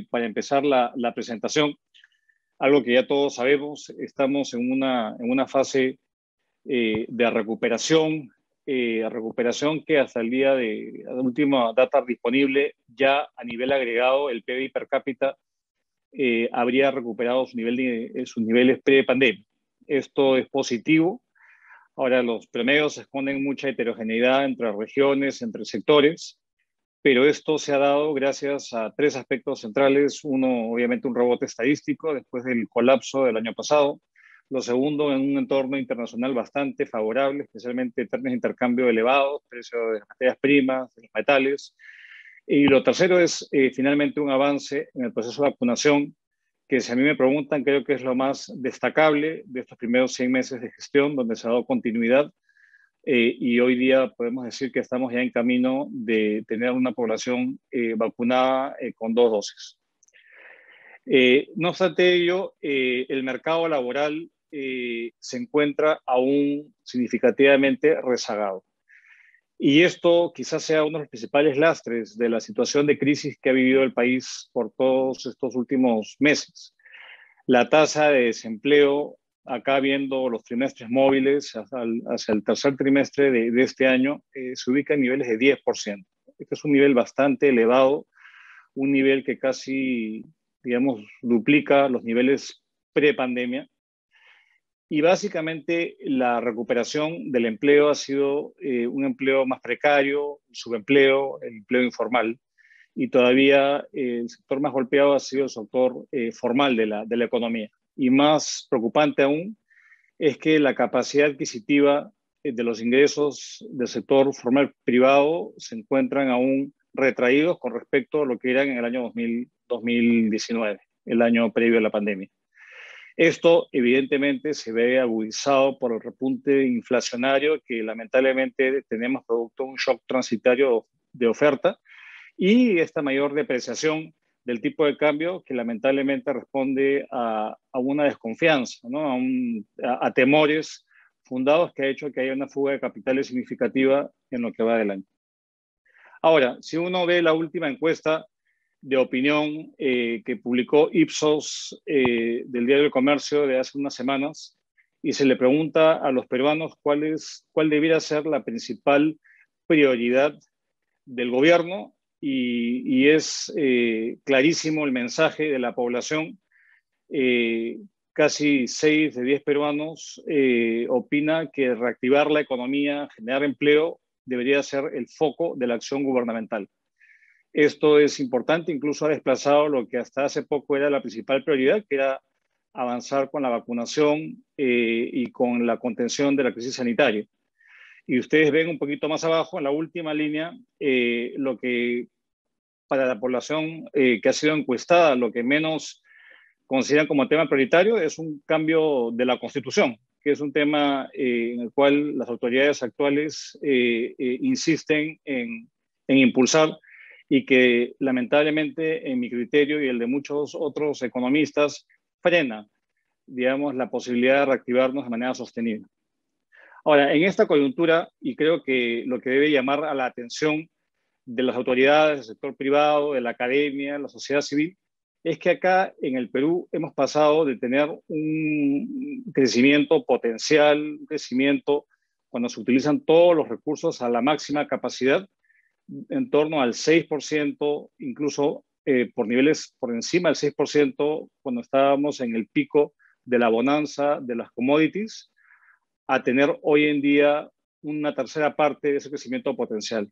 Para empezar la presentación, algo que ya todos sabemos, estamos en una fase de recuperación que hasta el día de la última data disponible, ya a nivel agregado, el PBI per cápita habría recuperado sus niveles pre-pandemia. Esto es positivo. Ahora, los promedios esconden mucha heterogeneidad entre regiones, entre sectores, pero esto se ha dado gracias a tres aspectos centrales. Uno, obviamente, un rebote estadístico después del colapso del año pasado. Lo segundo, en un entorno internacional bastante favorable, especialmente en términos de intercambio elevados, precios de las materias primas, de los metales. Y lo tercero es, finalmente, un avance en el proceso de vacunación, que si a mí me preguntan, creo que es lo más destacable de estos primeros 100 meses de gestión, donde se ha dado continuidad. Y hoy día podemos decir que estamos ya en camino de tener una población vacunada con 2 dosis. No obstante ello, el mercado laboral se encuentra aún significativamente rezagado. Y esto quizás sea uno de los principales lastres de la situación de crisis que ha vivido el país por todos estos últimos meses. La tasa de desempleo, acá viendo los trimestres móviles hacia el tercer trimestre de este año, se ubica en niveles de 10%. Este es un nivel bastante elevado, un nivel que casi, digamos, duplica los niveles pre-pandemia. Y básicamente la recuperación del empleo ha sido un empleo más precario, subempleo, el empleo informal. Y todavía el sector más golpeado ha sido el sector formal de la economía. Y más preocupante aún es que la capacidad adquisitiva de los ingresos del sector formal privado se encuentran aún retraídos con respecto a lo que eran en el año 2019, el año previo a la pandemia. Esto evidentemente se ve agudizado por el repunte inflacionario que lamentablemente tenemos producto de un shock transitorio de oferta y esta mayor depreciación del tipo de cambio que lamentablemente responde a una desconfianza, ¿no? a temores fundados que ha hecho que haya una fuga de capitales significativa en lo que va del año. Ahora, si uno ve la última encuesta de opinión que publicó Ipsos del Diario del Comercio de hace unas semanas y se le pregunta a los peruanos cuál debiera ser la principal prioridad del gobierno y es clarísimo el mensaje de la población. Casi 6 de 10 peruanos opina que reactivar la economía, generar empleo, debería ser el foco de la acción gubernamental. Esto es importante, incluso ha desplazado lo que hasta hace poco era la principal prioridad, que era avanzar con la vacunación y con la contención de la crisis sanitaria. Y ustedes ven un poquito más abajo, en la última línea, lo que para la población que ha sido encuestada, lo que menos consideran como tema prioritario es un cambio de la Constitución, que es un tema en el cual las autoridades actuales insisten en impulsar y que lamentablemente en mi criterio y el de muchos otros economistas frena, digamos, la posibilidad de reactivarnos de manera sostenible. Ahora, en esta coyuntura, y creo que lo que debe llamar a la atención de las autoridades, del sector privado, de la academia, de la sociedad civil, es que acá en el Perú hemos pasado de tener un crecimiento potencial, un crecimiento cuando se utilizan todos los recursos a la máxima capacidad, en torno al 6%, incluso por niveles por encima del 6%, cuando estábamos en el pico de la bonanza de las commodities, a tener hoy en día una tercera parte de ese crecimiento potencial.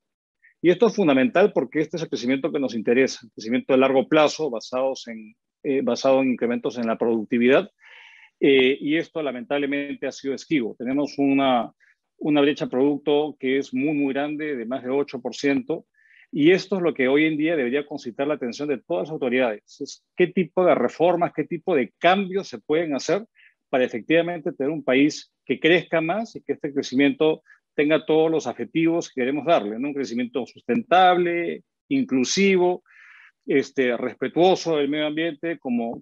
Y esto es fundamental porque este es el crecimiento que nos interesa, el crecimiento de largo plazo basado en incrementos en la productividad. Y esto lamentablemente ha sido esquivo. Tenemos una brecha producto que es muy, muy grande, de más de 8%. Y esto es lo que hoy en día debería concitar la atención de todas las autoridades. Es qué tipo de reformas, qué tipo de cambios se pueden hacer para efectivamente tener un país que crezca más y que este crecimiento tenga todos los adjetivos que queremos darle, ¿no? Un crecimiento sustentable, inclusivo, respetuoso del medio ambiente, como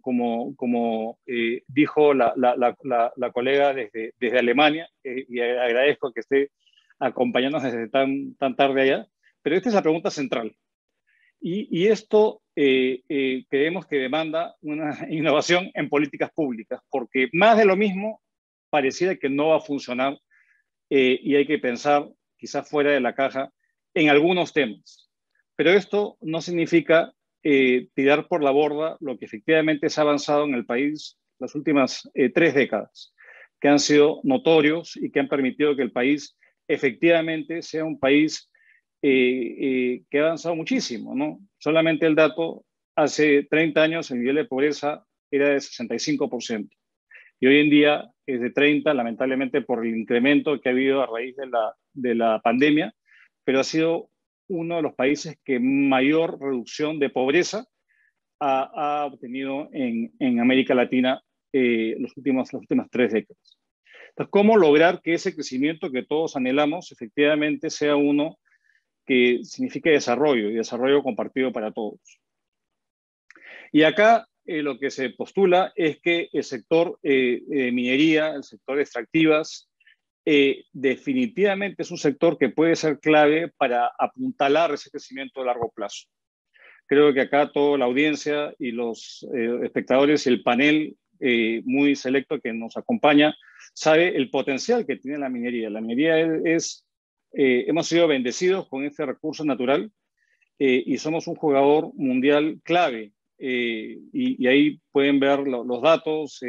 dijo la colega desde Alemania, y agradezco que esté acompañarnos desde tan tarde allá, pero esta es la pregunta central. Y esto creemos que demanda una innovación en políticas públicas, porque más de lo mismo pareciera que no va a funcionar y hay que pensar quizás fuera de la caja en algunos temas. Pero esto no significa tirar por la borda lo que efectivamente se ha avanzado en el país las últimas 3 décadas, que han sido notorios y que han permitido que el país efectivamente sea un país que ha avanzado muchísimo, ¿no? Solamente el dato, hace 30 años el nivel de pobreza era de 65%. Y hoy en día es de 30, lamentablemente por el incremento que ha habido a raíz de la pandemia, pero ha sido uno de los países que mayor reducción de pobreza ha obtenido en América Latina las últimas 3 décadas. Entonces, ¿cómo lograr que ese crecimiento que todos anhelamos efectivamente sea uno que signifique desarrollo y desarrollo compartido para todos? Y acá lo que se postula es que el sector de minería, el sector de extractivas, definitivamente es un sector que puede ser clave para apuntalar ese crecimiento a largo plazo. Creo que acá toda la audiencia y los espectadores y el panel muy selecto que nos acompaña sabe el potencial que tiene la minería. La minería hemos sido bendecidos con este recurso natural y somos un jugador mundial clave. Y ahí pueden ver los datos,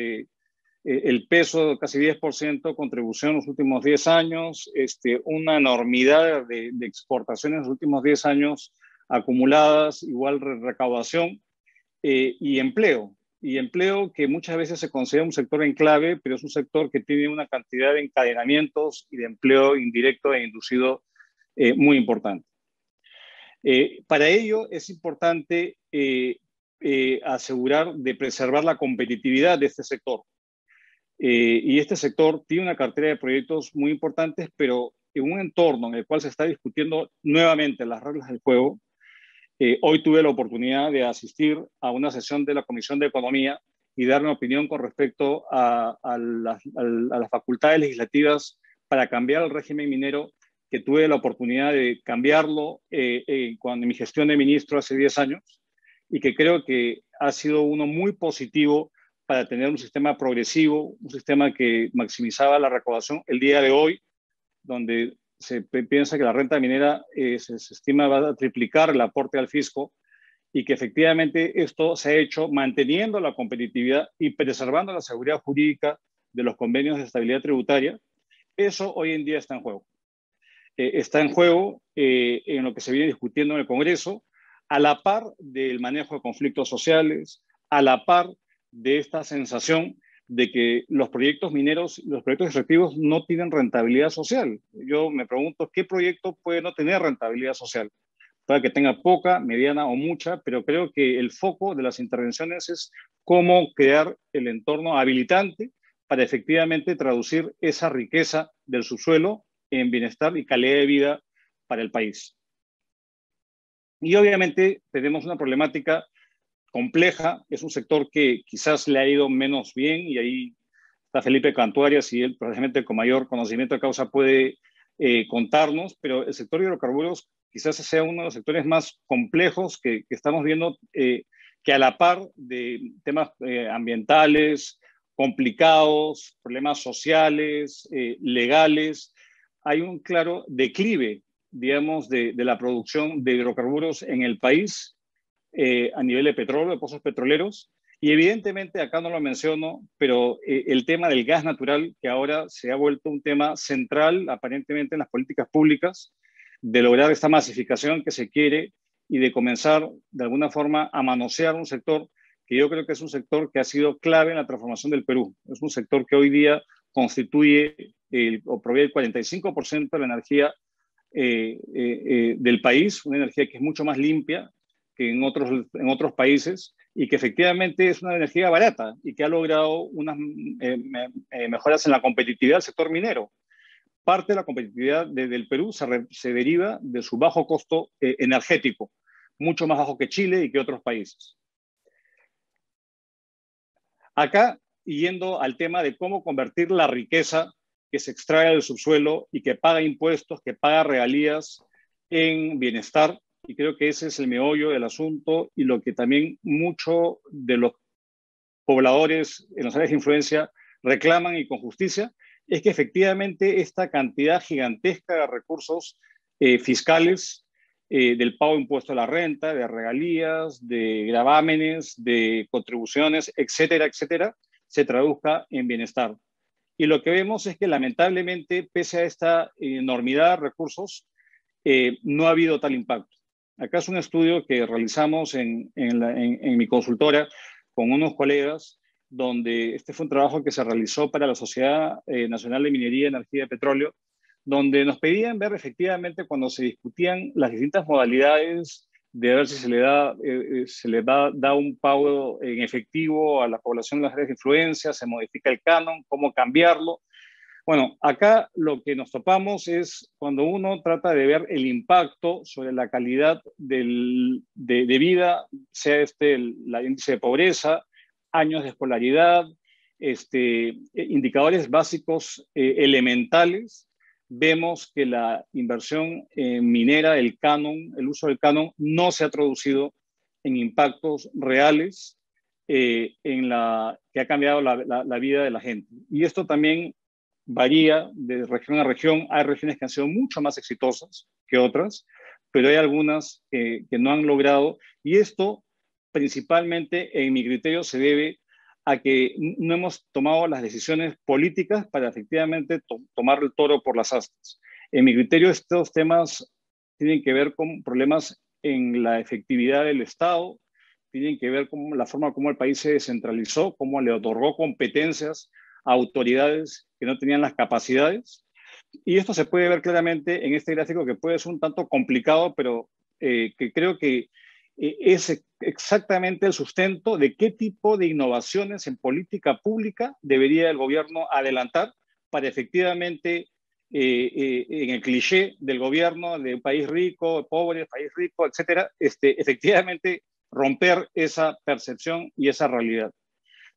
el peso, casi 10% contribución en los últimos 10 años, una enormidad de exportaciones en los últimos 10 años acumuladas, igual recaudación y empleo. Y empleo que muchas veces se considera un sector en clave, pero es un sector que tiene una cantidad de encadenamientos y de empleo indirecto e inducido muy importante. Para ello es importante asegurar de preservar la competitividad de este sector. Y este sector tiene una cartera de proyectos muy importantes, pero en un entorno en el cual se está discutiendo nuevamente las reglas del juego. Hoy tuve la oportunidad de asistir a una sesión de la Comisión de Economía y dar una opinión con respecto a las facultades legislativas para cambiar el régimen minero, que tuve la oportunidad de cambiarlo cuando en mi gestión de ministro hace 10 años, y que creo que ha sido uno muy positivo para tener un sistema progresivo, un sistema que maximizaba la recaudación. El día de hoy, donde se piensa que la renta minera se estima va a triplicar el aporte al fisco y que efectivamente esto se ha hecho manteniendo la competitividad y preservando la seguridad jurídica de los convenios de estabilidad tributaria, eso hoy en día está en juego. Está en juego en lo que se viene discutiendo en el Congreso, a la par del manejo de conflictos sociales, a la par de esta sensación de que los proyectos mineros, los proyectos extractivos no tienen rentabilidad social. Yo me pregunto, ¿qué proyecto puede no tener rentabilidad social? Puede que tenga poca, mediana o mucha, pero creo que el foco de las intervenciones es cómo crear el entorno habilitante para efectivamente traducir esa riqueza del subsuelo en bienestar y calidad de vida para el país. Y obviamente tenemos una problemática compleja, es un sector que quizás le ha ido menos bien y ahí está Felipe Cantuarias y él probablemente con mayor conocimiento de causa puede contarnos, pero el sector de hidrocarburos quizás sea uno de los sectores más complejos que estamos viendo, que a la par de temas ambientales, complicados, problemas sociales, legales, hay un claro declive, digamos, de la producción de hidrocarburos en el país a nivel de petróleo, de pozos petroleros. Y evidentemente, acá no lo menciono, pero el tema del gas natural, que ahora se ha vuelto un tema central aparentemente en las políticas públicas, de lograr esta masificación que se quiere y de comenzar de alguna forma a manosear un sector que yo creo que es un sector que ha sido clave en la transformación del Perú. Es un sector que hoy día o provee el 45% de la energía del país, una energía que es mucho más limpia que en otros países y que efectivamente es una energía barata y que ha logrado unas mejoras en la competitividad del sector minero. Parte de la competitividad del Perú se deriva de su bajo costo energético, mucho más bajo que Chile y que otros países. Acá, yendo al tema de cómo convertir la riqueza que se extrae del subsuelo y que paga impuestos, que paga regalías en bienestar. Y creo que ese es el meollo del asunto y lo que también muchos de los pobladores en las áreas de influencia reclaman y con justicia, es que efectivamente esta cantidad gigantesca de recursos fiscales, del pago de impuesto a la renta, de regalías, de gravámenes, de contribuciones, etcétera, etcétera, se traduzca en bienestar. Y lo que vemos es que lamentablemente, pese a esta enormidad de recursos, no ha habido tal impacto. Acá es un estudio que realizamos en mi consultora con unos colegas, donde este fue un trabajo que se realizó para la Sociedad Nacional de Minería, Energía y Petróleo, donde nos pedían ver efectivamente cuando se discutían las distintas modalidades de ver si se le da un pago en efectivo a la población de las áreas de influencia, se modifica el canon, cómo cambiarlo. Bueno, acá lo que nos topamos es cuando uno trata de ver el impacto sobre la calidad de vida, sea el índice de pobreza, años de escolaridad, indicadores básicos elementales, vemos que la inversión minera, el canon, el uso del canon, no se ha traducido en impactos reales que ha cambiado la vida de la gente. Y esto también varía de región a región. Hay regiones que han sido mucho más exitosas que otras, pero hay algunas que no han logrado. Y esto, principalmente, en mi criterio, se debe a que no hemos tomado las decisiones políticas para efectivamente tomar el toro por las astas. En mi criterio, estos temas tienen que ver con problemas en la efectividad del Estado, tienen que ver con la forma como el país se descentralizó, cómo le otorgó competencias a autoridades que no tenían las capacidades. Y esto se puede ver claramente en este gráfico, que puede ser un tanto complicado, pero que creo que es exactamente el sustento de qué tipo de innovaciones en política pública debería el gobierno adelantar para efectivamente, en el cliché del gobierno de un país rico, pobre, país rico, etcétera, efectivamente romper esa percepción y esa realidad.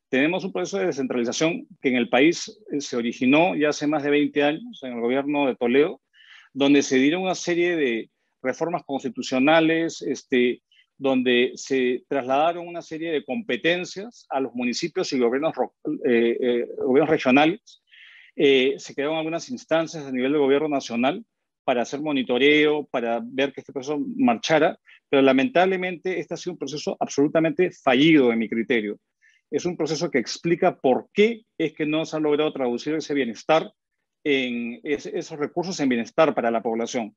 Tenemos un proceso de descentralización que en el país se originó ya hace más de 20 años, en el gobierno de Toledo, donde se dieron una serie de reformas constitucionales, donde se trasladaron una serie de competencias a los municipios y gobiernos regionales. Se crearon algunas instancias a nivel del gobierno nacional para hacer monitoreo, para ver que este proceso marchara, pero lamentablemente este ha sido un proceso absolutamente fallido en mi criterio. Es un proceso que explica por qué es que no se ha logrado traducir ese bienestar, esos recursos en bienestar para la población.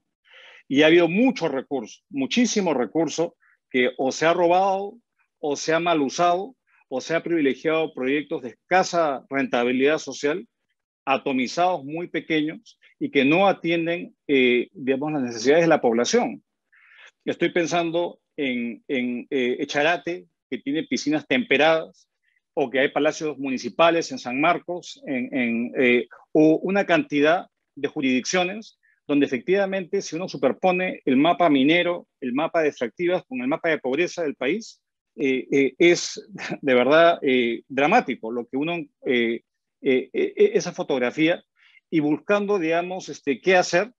Y ha habido muchos recursos, muchísimos recursos, que o se ha robado, o se ha mal usado, o se ha privilegiado proyectos de escasa rentabilidad social, atomizados muy pequeños y que no atienden, digamos, las necesidades de la población. Estoy pensando en Echarate, que tiene piscinas temperadas, o que hay palacios municipales en San Marcos, o una cantidad de jurisdicciones donde efectivamente, si uno superpone el mapa minero, el mapa de extractivas con el mapa de pobreza del país, es de verdad dramático lo que uno, esa fotografía, y buscando, digamos, qué hacer.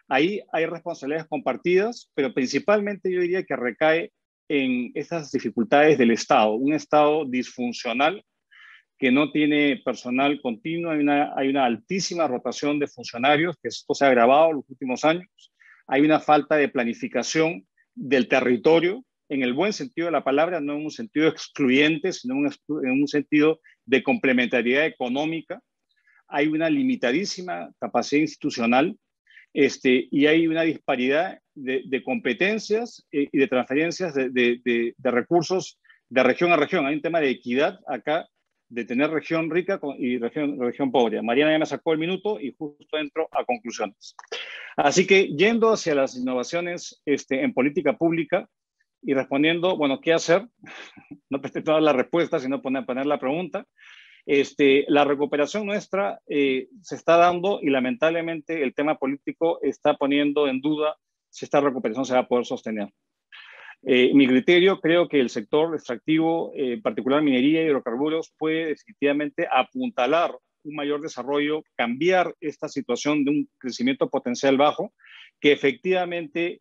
Ahí hay responsabilidades compartidas, pero principalmente yo diría que recae en estas dificultades del Estado, un Estado disfuncional que no tiene personal continuo, hay una altísima rotación de funcionarios, que esto se ha agravado en los últimos años, hay una falta de planificación del territorio, en el buen sentido de la palabra, no en un sentido excluyente, sino en un sentido de complementariedad económica, hay una limitadísima capacidad institucional, y hay una disparidad de competencias y de transferencias de recursos de región a región. Hay un tema de equidad acá, de tener región rica y región pobre. Mariana ya me sacó el minuto y justo entro a conclusiones. Así que yendo hacia las innovaciones en política pública y respondiendo, bueno, ¿qué hacer? No pretendo dar la respuesta, sino poner la pregunta. La recuperación nuestra se está dando y lamentablemente el tema político está poniendo en duda si esta recuperación se va a poder sostener. Mi criterio, creo que el sector extractivo, en particular minería y hidrocarburos, puede definitivamente apuntalar un mayor desarrollo, cambiar esta situación de un crecimiento potencial bajo, que efectivamente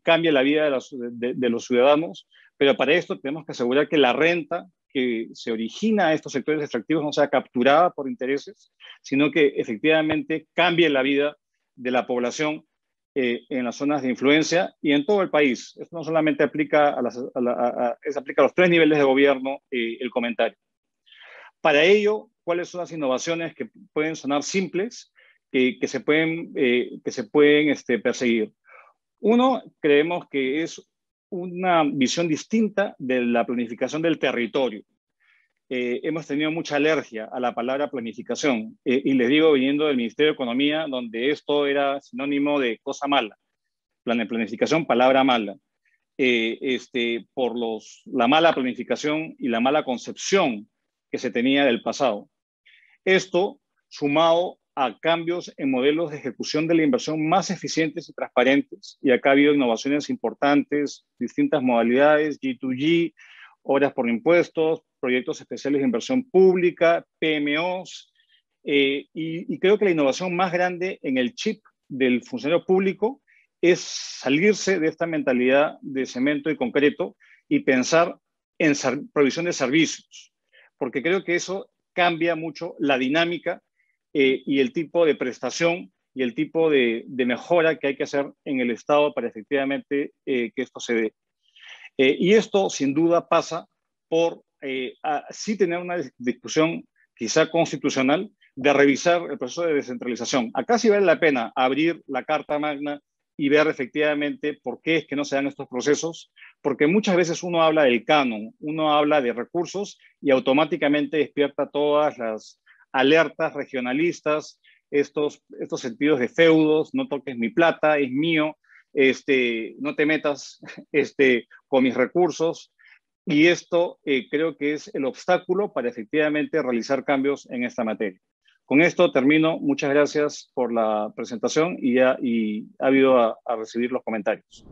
cambie la vida de los ciudadanos, pero para esto tenemos que asegurar que la renta que se origina a estos sectores extractivos no sea capturada por intereses, sino que efectivamente cambie la vida de la población en las zonas de influencia y en todo el país. Esto no solamente aplica aplica a los tres niveles de gobierno, el comentario. Para ello, ¿cuáles son las innovaciones que pueden sonar simples, que se pueden perseguir? Uno, creemos que es una visión distinta de la planificación del territorio. Hemos tenido mucha alergia a la palabra planificación, y les digo, viniendo del Ministerio de Economía, donde esto era sinónimo de cosa mala. Planificación, palabra mala. Por la mala planificación y la mala concepción que se tenía del pasado. Esto, sumado a cambios en modelos de ejecución de la inversión más eficientes y transparentes, y acá ha habido innovaciones importantes, distintas modalidades, G2G, obras por impuestos, proyectos especiales de inversión pública, PMOs, y creo que la innovación más grande en el chip del funcionario público es salirse de esta mentalidad de cemento y concreto y pensar en provisión de servicios, porque creo que eso cambia mucho la dinámica y el tipo de prestación y el tipo de mejora que hay que hacer en el Estado para efectivamente que esto se dé. Y esto, sin duda, pasa por sí tener una discusión quizá constitucional de revisar el proceso de descentralización. Acá sí vale la pena abrir la Carta Magna y ver efectivamente por qué es que no se dan estos procesos, porque muchas veces uno habla del canon, uno habla de recursos y automáticamente despierta todas las alertas regionalistas, estos sentidos de feudos, no toques mi plata, es mío, no te metas con mis recursos, y esto creo que es el obstáculo para efectivamente realizar cambios en esta materia. Con esto termino. Muchas gracias por la presentación y ha habido a recibir los comentarios.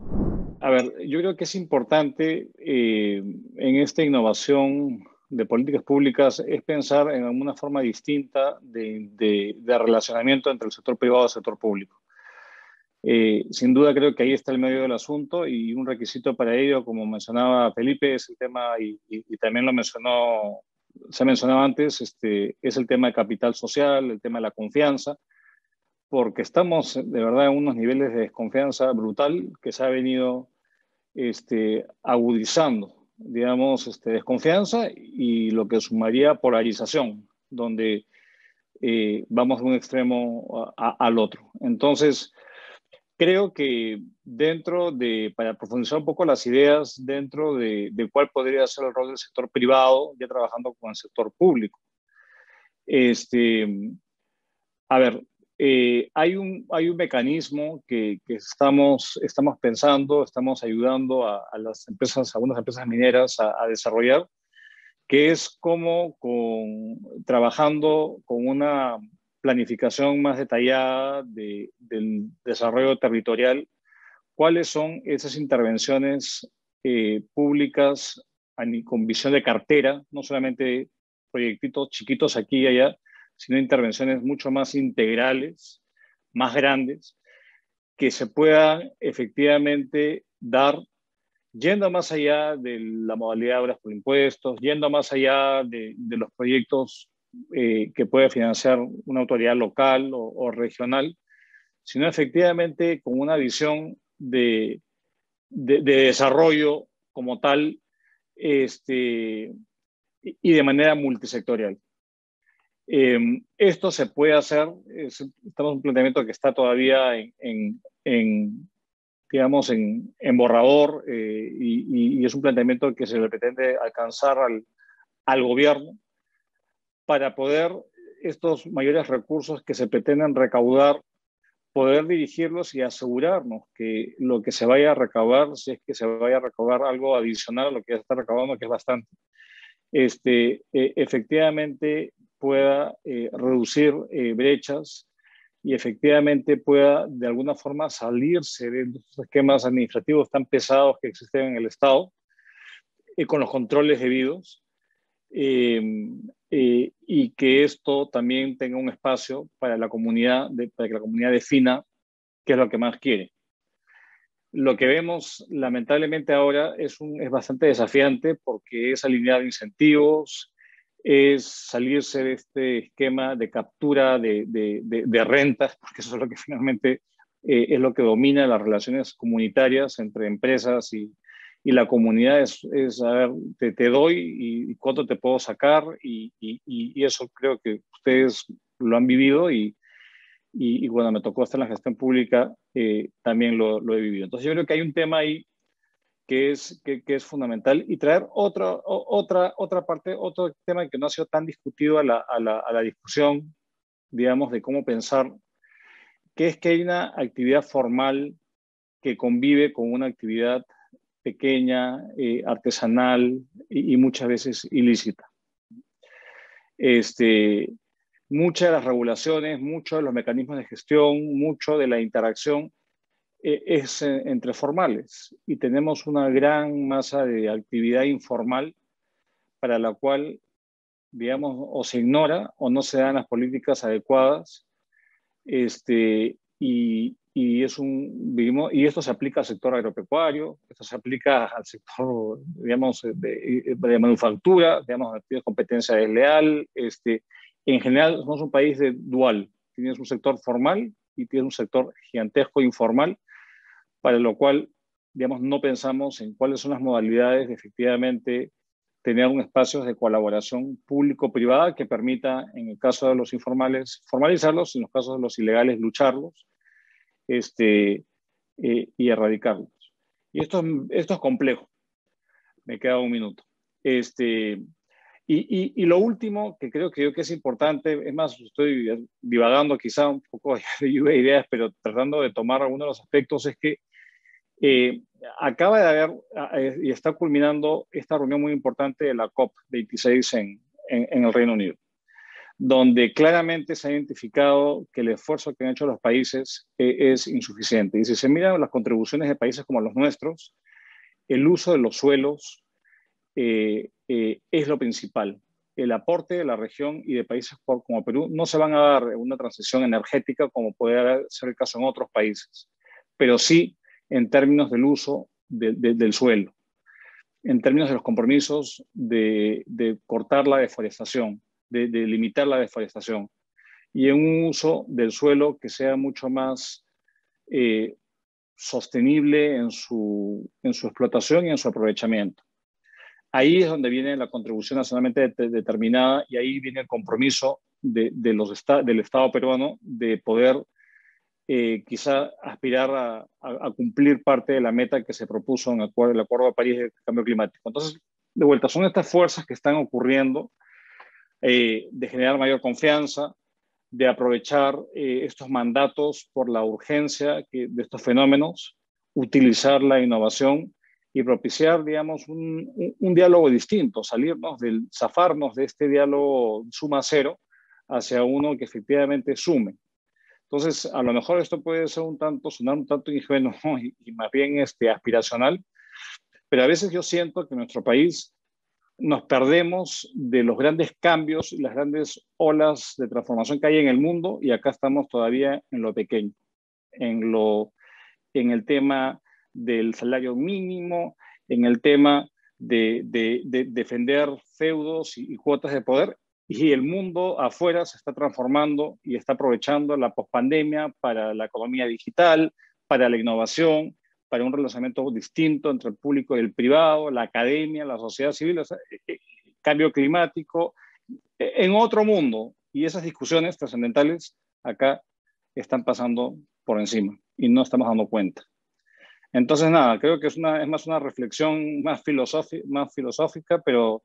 A ver, yo creo que es importante en esta innovación de políticas públicas es pensar en una forma distinta de relacionamiento entre el sector privado y el sector público. Sin duda creo que ahí está el medio del asunto, y un requisito para ello, como mencionaba Felipe, es el tema, y también se ha mencionado antes, es el tema de capital social, el tema de la confianza, porque estamos de verdad en unos niveles de desconfianza brutal que se ha venido agudizando, digamos, desconfianza y lo que sumaría polarización, donde vamos de un extremo al otro. Entonces, creo que para profundizar un poco las ideas, dentro de cuál podría ser el rol del sector privado, ya trabajando con el sector público. A ver, hay un mecanismo que estamos pensando, estamos ayudando a las empresas, a algunas empresas mineras a desarrollar, que es como trabajando con una planificación más detallada del desarrollo territorial, cuáles son esas intervenciones públicas con visión de cartera, no solamente proyectitos chiquitos aquí y allá, sino intervenciones mucho más integrales, más grandes, que se puedan efectivamente dar yendo más allá de la modalidad de obras por impuestos, yendo más allá de los proyectos que puede financiar una autoridad local o regional, sino efectivamente con una visión de desarrollo como tal, y de manera multisectorial. Esto se puede hacer, estamos en un planteamiento que está todavía digamos, en borrador, y es un planteamiento que se le pretende alcanzar al gobierno para poder estos mayores recursos que se pretenden recaudar, poder dirigirlos y asegurarnos que lo que se vaya a recaudar, si es que se vaya a recaudar algo adicional a lo que ya se está recaudando, que es bastante, efectivamente pueda reducir brechas y efectivamente pueda de alguna forma salirse de estos esquemas administrativos tan pesados que existen en el Estado, con los controles debidos, y que esto también tenga un espacio para la comunidad, para que la comunidad defina qué es lo que más quiere. Lo que vemos lamentablemente ahora es bastante desafiante porque es alinear incentivos, es salirse de este esquema de captura de rentas, porque eso es lo que finalmente es lo que domina las relaciones comunitarias entre empresas y la comunidad. A ver, te doy y cuánto te puedo sacar y eso creo que ustedes lo han vivido y cuando me tocó estar en la gestión pública también lo he vivido. Entonces yo creo que hay un tema ahí que es fundamental y traer otra parte, otro tema que no ha sido tan discutido a la discusión, digamos, de cómo pensar, que es que hay una actividad formal que convive con una actividad pequeña, artesanal y muchas veces ilícita. Muchas de las regulaciones, muchos de los mecanismos de gestión, mucho de la interacción es entre formales y tenemos una gran masa de actividad informal para la cual, digamos, o se ignora o no se dan las políticas adecuadas y esto se aplica al sector agropecuario, esto se aplica al sector, digamos, de manufactura, digamos, de competencia desleal. En general, somos un país dual. Tienes un sector formal y tienes un sector gigantesco informal, para lo cual, digamos, no pensamos en cuáles son las modalidades de efectivamente tener un espacio de colaboración público-privada que permita, en el caso de los informales, formalizarlos, y en los casos de los ilegales, lucharlos y erradicarlos. Y esto es complejo. Me queda un minuto. Y lo último que creo que es importante, es más, estoy divagando quizá un poco de lluvia de ideas, pero tratando de tomar algunos de los aspectos, es que acaba de haber y está culminando esta reunión muy importante de la COP26 en el Reino Unido, donde claramente se ha identificado que el esfuerzo que han hecho los países es insuficiente. Y si se miran las contribuciones de países como los nuestros, el uso de los suelos es lo principal. El aporte de la región y de países como Perú no se van a dar una transición energética como puede ser el caso en otros países, pero sí en términos del uso del suelo, en términos de los compromisos de cortar la deforestación, de limitar la deforestación y en un uso del suelo que sea mucho más sostenible en su explotación y en su aprovechamiento. Ahí es donde viene la contribución nacionalmente determinada y ahí viene el compromiso del Estado peruano de poder quizá aspirar a cumplir parte de la meta que se propuso en el Acuerdo de París de Cambio Climático. Entonces, de vuelta, son estas fuerzas que están ocurriendo de generar mayor confianza, de aprovechar estos mandatos por la urgencia de estos fenómenos, utilizar la innovación y propiciar, digamos, un diálogo distinto, zafarnos de este diálogo suma cero hacia uno que efectivamente sume. Entonces, a lo mejor esto puede ser sonar un tanto ingenuo y más bien aspiracional, pero a veces yo siento que en nuestro país nos perdemos de los grandes cambios y las grandes olas de transformación que hay en el mundo y acá estamos todavía en lo pequeño, en el tema del salario mínimo, en el tema de defender feudos y cuotas de poder, y el mundo afuera se está transformando y está aprovechando la pospandemia para la economía digital, para la innovación, para un relacionamiento distinto entre el público y el privado, la academia, la sociedad civil, o sea, cambio climático, en otro mundo. Y esas discusiones trascendentales acá están pasando por encima y no estamos dando cuenta. Entonces, nada, creo que es más una reflexión más filosófica, pero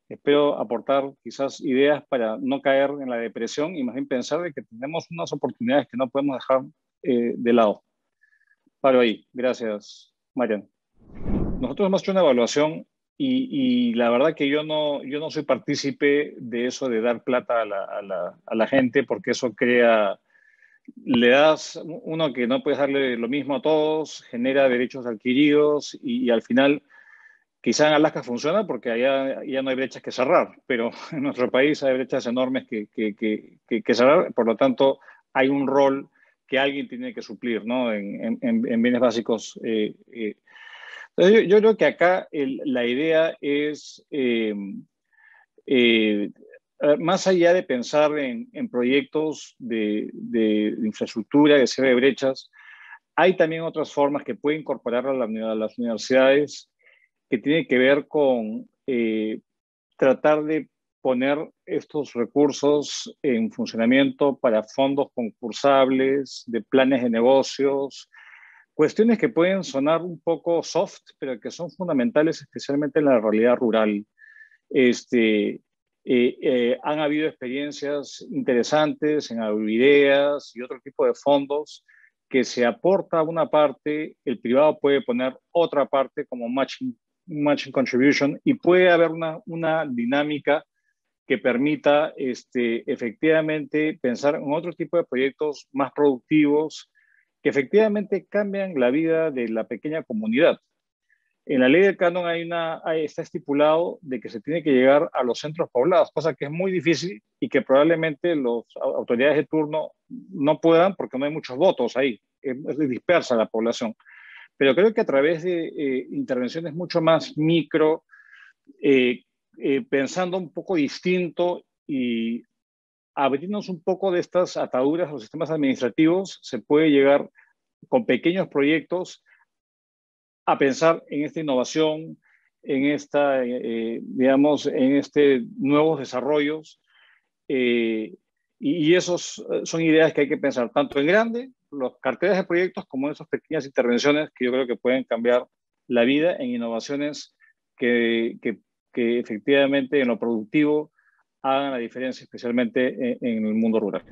espero aportar quizás ideas para no caer en la depresión y más bien pensar de que tenemos unas oportunidades que no podemos dejar de lado. Paro ahí. Gracias, Marian. Nosotros hemos hecho una evaluación y la verdad que yo no soy partícipe de eso de dar plata a la gente porque eso le das uno que no puedes darle lo mismo a todos, genera derechos adquiridos y al final Quizá en Alaska funciona porque allá ya no hay brechas que cerrar, pero en nuestro país hay brechas enormes que cerrar, por lo tanto hay un rol que alguien tiene que suplir, ¿no? En bienes básicos. Entonces yo creo que acá la idea es, eh, más allá de pensar en proyectos de infraestructura, de cierre de brechas, hay también otras formas que puede incorporar a las universidades que tiene que ver con tratar de poner estos recursos en funcionamiento para fondos concursables, de planes de negocios, cuestiones que pueden sonar un poco soft, pero que son fundamentales especialmente en la realidad rural. Este, Han habido experiencias interesantes en agroideas y otro tipo de fondos que se aporta una parte, el privado puede poner otra parte como matching contribution y puede haber una dinámica que permita efectivamente pensar en otro tipo de proyectos más productivos que efectivamente cambian la vida de la pequeña comunidad. En la ley del canon está estipulado de que se tiene que llegar a los centros poblados, cosa que es muy difícil y que probablemente las autoridades de turno no puedan porque no hay muchos votos ahí, es dispersa la población. Pero creo que a través de intervenciones mucho más micro, eh, pensando un poco distinto y abrirnos un poco de estas ataduras a los sistemas administrativos, se puede llegar con pequeños proyectos a pensar en esta innovación, en digamos, en nuevos desarrollos. Y esos son ideas que hay que pensar tanto en grande, los carteles de proyectos, como en esas pequeñas intervenciones que yo creo que pueden cambiar la vida en innovaciones que efectivamente en lo productivo hagan la diferencia, especialmente en el mundo rural.